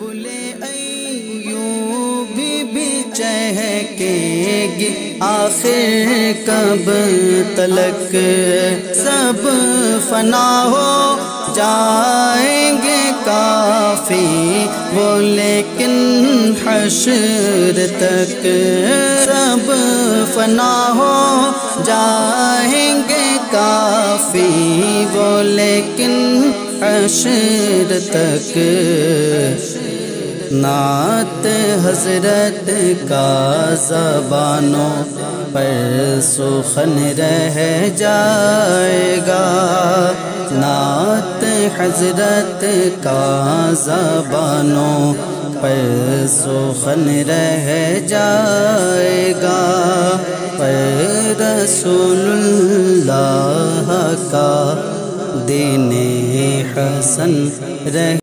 بلبلِ ایوب بھی چہکے گی آخر کب تلک، سب فنا ہو جائیں گے کافی وہ لیکن حشر تک، سب فنا ہو جائیں گے کافی وہ لیکن حشر تک۔ نعت حضرت کا زبانوں پر سخن رہ جائے گا، نعت حضرت کا زبانوں پر سخن رہ جائے گا، پر رسول اللہ کا دین حسن رہ